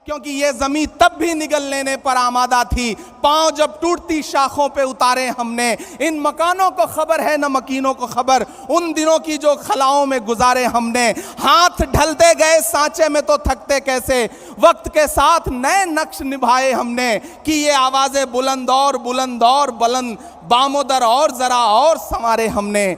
क्योंकि ये जमीन तब भी निगल लेने पर आमादा थी। पांव जब टूटती शाखों पे उतारे हमने, इन मकानों को खबर है न मकीनों को खबर, उन दिनों की जो खलाओं में गुजारे हमने। हाथ ढलते गए सांचे में तो थकते कैसे, वक्त के साथ नए नक्श निभाए हमने। कि ये आवाजें बुलंद और बुलंद, बामोदर और जरा और संवारे हमने।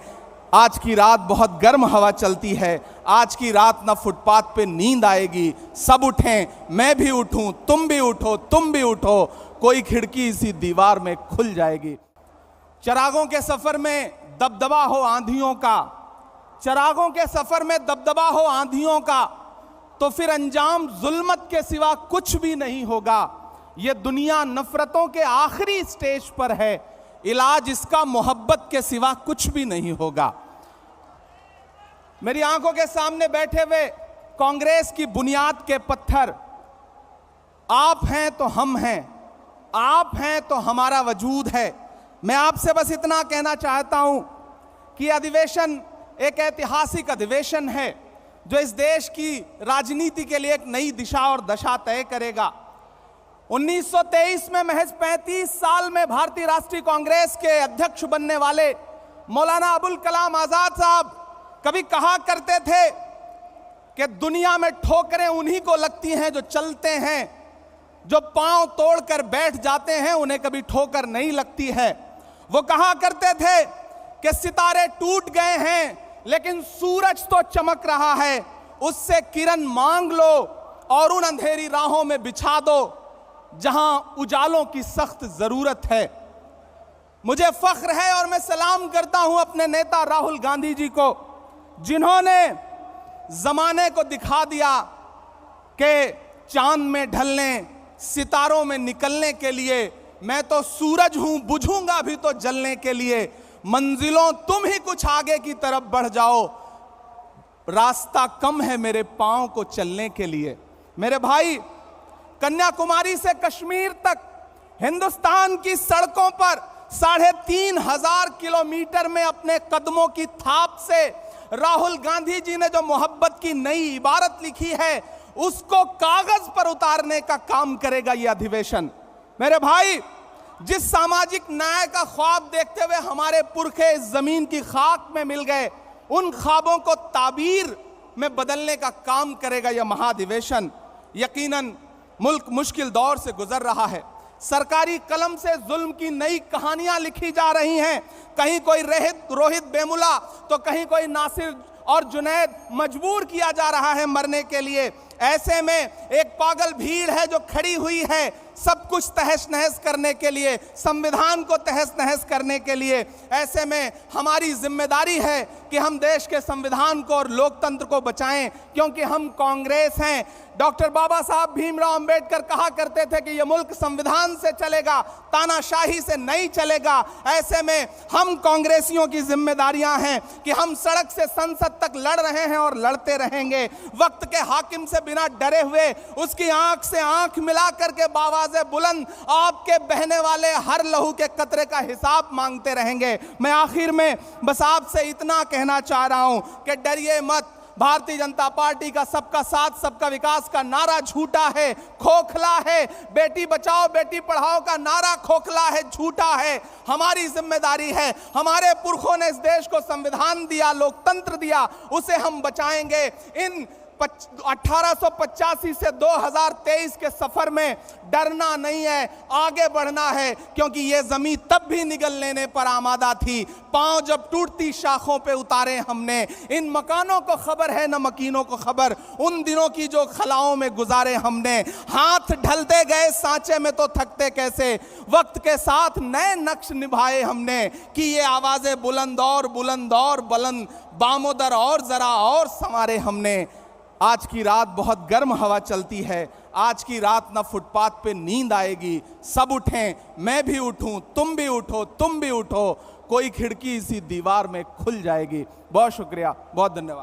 आज की रात बहुत गर्म हवा चलती है, आज की रात ना फुटपाथ पे नींद आएगी। सब उठें, मैं भी उठूं, तुम भी उठो, तुम भी उठो, कोई खिड़की इसी दीवार में खुल जाएगी। चिरागों के सफर में दबदबा हो आंधियों का, चिरागों के सफर में दबदबा हो आंधियों का, तो फिर अंजाम जुल्मत के सिवा कुछ भी नहीं होगा। ये दुनिया नफरतों के आखिरी स्टेज पर है, इलाज इसका मोहब्बत के सिवा कुछ भी नहीं होगा। मेरी आंखों के सामने बैठे हुए कांग्रेस की बुनियाद के पत्थर आप हैं तो हम हैं, आप हैं तो हमारा वजूद है। मैं आपसे बस इतना कहना चाहता हूं कि अधिवेशन एक ऐतिहासिक अधिवेशन है जो इस देश की राजनीति के लिए एक नई दिशा और दशा तय करेगा। 1923 में महज 35 साल में भारतीय राष्ट्रीय कांग्रेस के अध्यक्ष बनने वाले मौलाना अबुल कलाम आजाद साहब कभी कहा करते थे कि दुनिया में ठोकरें उन्हीं को लगती हैं जो चलते हैं, जो पांव तोड़कर बैठ जाते हैं उन्हें कभी ठोकर नहीं लगती है। वो कहा करते थे कि सितारे टूट गए हैं लेकिन सूरज तो चमक रहा है, उससे किरण मांग लो और उन अंधेरी राहों में बिछा दो जहां उजालों की सख्त जरूरत है। मुझे फख्र है और मैं सलाम करता हूं अपने नेता राहुल गांधी जी को, जिन्होंने जमाने को दिखा दिया कि चांद में ढलने, सितारों में निकलने के लिए मैं तो सूरज हूं, बुझूंगा भी तो जलने के लिए। मंजिलों तुम ही कुछ आगे की तरफ बढ़ जाओ, रास्ता कम है मेरे पांव को चलने के लिए। मेरे भाई, कन्याकुमारी से कश्मीर तक हिंदुस्तान की सड़कों पर 3500 किलोमीटर में अपने कदमों की थाप से राहुल गांधी जी ने जो मोहब्बत की नई इबारत लिखी है उसको कागज पर उतारने का काम करेगा ये अधिवेशन। मेरे भाई, जिस सामाजिक न्याय का ख्वाब देखते हुए हमारे पुरखे इस जमीन की खाक में मिल गए, उन ख्वाबों को ताबीर में बदलने का काम करेगा यह महाधिवेशन। यकीनन मुल्क मुश्किल दौर से गुजर रहा है, सरकारी कलम से जुल्म की नई कहानियां लिखी जा रही हैं। कहीं कोई रोहित वेमुला तो कहीं कोई नासिर और जुनैद मजबूर किया जा रहा है मरने के लिए। ऐसे में एक पागल भीड़ है जो खड़ी हुई है सब कुछ तहस नहस करने के लिए, संविधान को तहस नहस करने के लिए। ऐसे में हमारी जिम्मेदारी है कि हम देश के संविधान को और लोकतंत्र को बचाएं, क्योंकि हम कांग्रेस हैं। डॉक्टर बाबा साहब भीमराव अंबेडकर कहा करते थे कि यह मुल्क संविधान से चलेगा, तानाशाही से नहीं चलेगा। ऐसे में हम कांग्रेसियों की जिम्मेदारियां हैं कि हम सड़क से संसद तक लड़ रहे हैं और लड़ते रहेंगे। वक्त के हाकिम से बिना डरे हुए उसकी आंख से आंख मिला करके बावाज़े बुलंद आपके बहने वाले हर लहू के कतरे का हिसाब मांगते रहेंगे। मैं आखिर में बस आपसे इतना कहना चाह रहा हूं कि डरिए मत। भारतीय जनता पार्टी का सबका साथ सबका विकास का नारा झूठा है, खोखला है। बेटी बचाओ बेटी पढ़ाओ का नारा खोखला है, झूठा है। हमारी जिम्मेदारी है, हमारे पुरखों ने इस देश को संविधान दिया, लोकतंत्र दिया, उसे हम बचाएंगे। इन 1885 से 2023 के सफर में डरना नहीं है, आगे बढ़ना है, क्योंकि ये जमीन तब भी निगल लेने पर आमादा थी। पांव जब टूटती शाखों पे उतारे हमने, इन मकानों को खबर है न मकीनों को खबर, उन दिनों की जो खलाओं में गुजारे हमने। हाथ ढलते गए सांचे में तो थकते कैसे, वक्त के साथ नए नक्श निभाए हमने। कि ये आवाजें बुलंद और बुलंद, बामोदर और जरा और संवारे हमने। आज की रात बहुत गर्म हवा चलती है, आज की रात ना फुटपाथ पे नींद आएगी। सब उठें, मैं भी उठूं, तुम भी उठो, तुम भी उठो, कोई खिड़की इसी दीवार में खुल जाएगी। बहुत शुक्रिया, बहुत धन्यवाद।